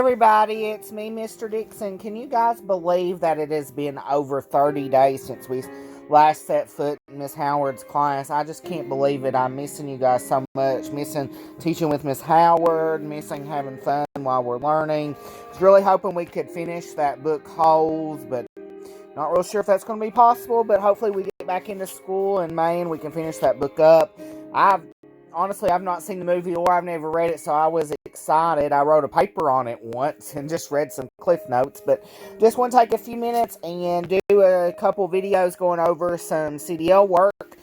everybody, it's me, Mr. Dixon. Can you guys believe that it has been over 30 days since we last set foot in Miss Howard's class? I just can't believe it. I'm missing you guys so much. Missing teaching with Miss Howard, missing having fun while we're learning. I was really hoping we could finish that book Holes, but not real sure if that's going to be possible, but hopefully we get back into school in May and we can finish that book up. Honestly, I've not seen the movie or I've never read it, so I was excited. I wrote a paper on it once and just read some cliff notes, but just want to take a few minutes and do a couple videos going over some CDL work.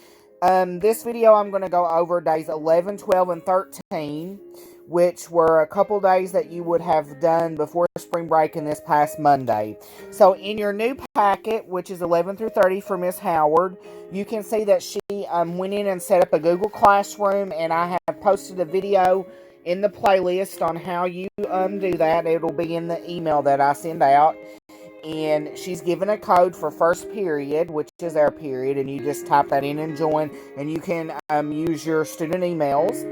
This video I'm going to go over days 11, 12, and 13, which were a couple days that you would have done before spring break and this past Monday. So in your new packet, which is 11 through 30 for Miss Howard, you can see that she went in and set up a Google Classroom, and I have posted a video in the playlist on how you do that. It'll be in the email that I send out. And she's given a code for first period, which is our period, and you just type that in and join, and you can use your student emails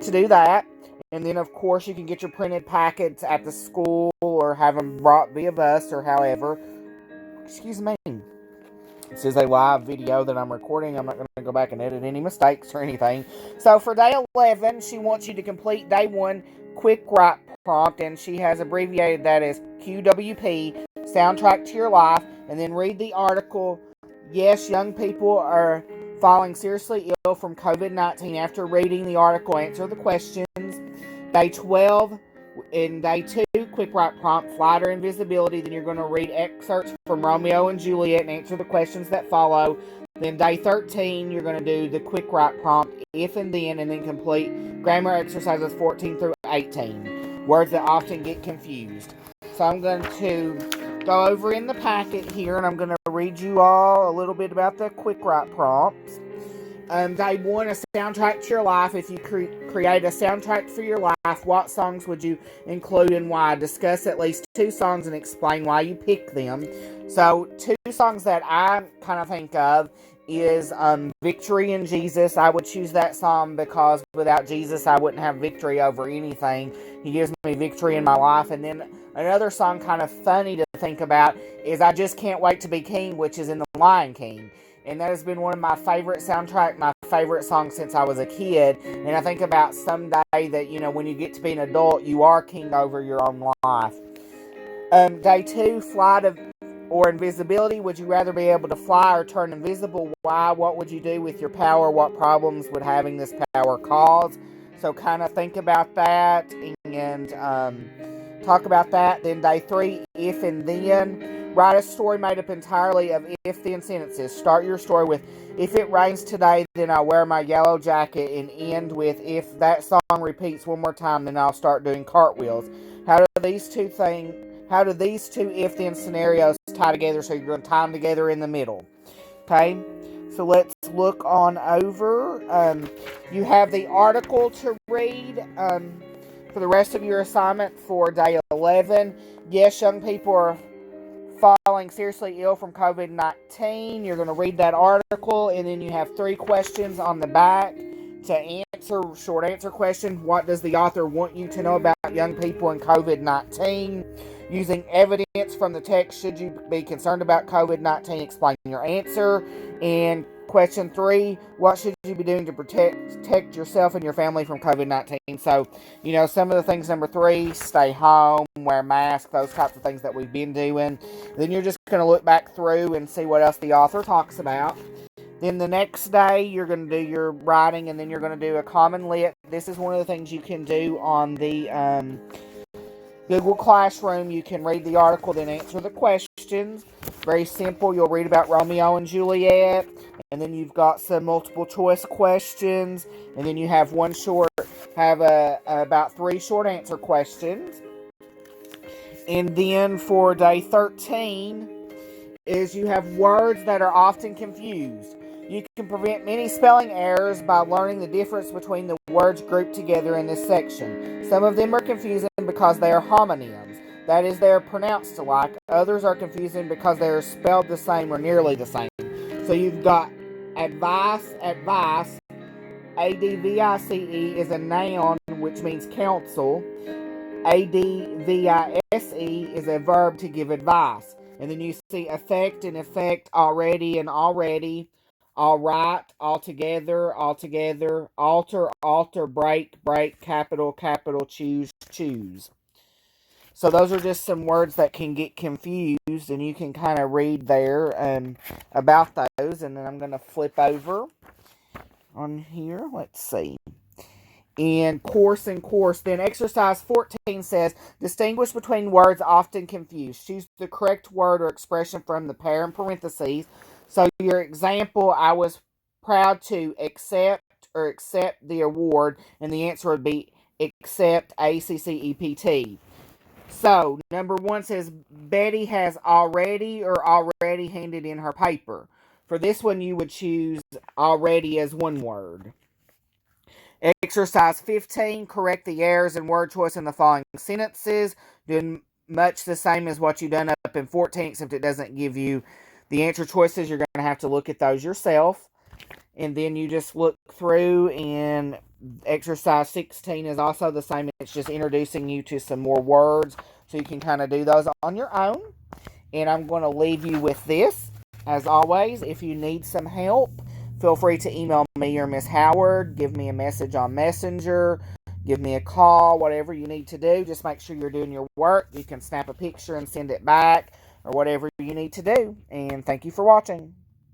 to do that. And then, of course, you can get your printed packets at the school or have them brought via bus or however. Excuse me. This is a live video that I'm recording. I'm not going to go back and edit any mistakes or anything. So for day 11, she wants you to complete day 1 quick write prompt, and she has abbreviated that as QWP, Soundtrack to Your Life, and then read the article, Yes, Young People Are Falling Seriously Ill from COVID-19. After reading the article, answer the questions. Day 12, in day 2, quick write prompt, flight or invisibility. Then you're going to read excerpts from Romeo and Juliet and answer the questions that follow. Then day 13, you're going to do the quick write prompt, if and then complete grammar exercises 14 through 18. Words that often get confused. So I'm going to go over in the packet here, and I'm going to read you all a little bit about the quick write prompts. Day 1, a soundtrack to your life. If you create a soundtrack for your life, what songs would you include and why? Discuss at least 2 songs and explain why you picked them. So 2 songs that I kind of think of is Victory in Jesus. I would choose that song because without Jesus, I wouldn't have victory over anything. He gives me victory in my life. And then another song kind of funny to think about is I Just Can't Wait to Be King, which is in The Lion King. And that has been one of my favorite soundtracks, my favorite songs since I was a kid. And I think about someday that, when you get to be an adult, you are king over your own life. Day 2, flight or invisibility. Would you rather be able to fly or turn invisible? Why? What would you do with your power? What problems would having this power cause? So kind of think about that and talk about that. Then day 3, if and then. Write a story made up entirely of if-then sentences. Start your story with, if it rains today, then I'll wear my yellow jacket, and end with, if that song repeats one more time, then I'll start doing cartwheels. How do these two if-then scenarios tie together? So you're going to tie them together in the middle. Okay? So let's look on over. You have the article to read for the rest of your assignment for day 11. Yes, young people are falling seriously ill from COVID-19. You're going to read that article, and then you have 3 questions on the back to answer. Short answer question: what does the author want you to know about young people and COVID-19? Using evidence from the text, should you be concerned about COVID-19? Explain your answer. And question 3, what should you be doing to protect yourself and your family from COVID-19? So, some of the things, number 3, stay home, wear a mask, those types of things that we've been doing. Then you're just going to look back through and see what else the author talks about. Then the next day, you're going to do your writing, and then you're going to do a common lit. This is one of the things you can do on the Google Classroom. You can read the article, then answer the questions. Very simple. You'll read about Romeo and Juliet, and then you've got some multiple choice questions, and then you have about 3 short answer questions. And then for day 13 is you have words that are often confused. You can prevent many spelling errors by learning the difference between the words grouped together in this section. Some of them are confusing because they are homonyms. That is, they are pronounced alike. Others are confusing because they are spelled the same or nearly the same. So you've got advice. ADVICE is a noun, which means counsel. ADVISE is a verb to give advice. And then you see affect and effect, already and already, all right, altogether, altogether, alter, alter, break, break, capital, capital, choose, choose. So those are just some words that can get confused, and you can kind of read there about those. And then I'm going to flip over on here. Let's see. And course and course. Then exercise 14 says, distinguish between words often confused. Choose the correct word or expression from the pair in parentheses. So your example, I was proud to accept or accept the award, and the answer would be accept, ACCEPT. So, number one says, Betty has already or already handed in her paper. For this one, you would choose already as one word. Exercise 15, correct the errors in word choice in the following sentences. Doing much the same as what you've done up in 14, except it doesn't give you the answer choices. You're going to have to look at those yourself. And then you just look through, and exercise 16 is also the same. It's just introducing you to some more words, so you can kind of do those on your own. And I'm going to leave you with this. As always, if you need some help, feel free to email me or Miss Howard. Give me a message on Messenger. Give me a call, whatever you need to do. Just make sure you're doing your work. You can snap a picture and send it back, or whatever you need to do. And thank you for watching.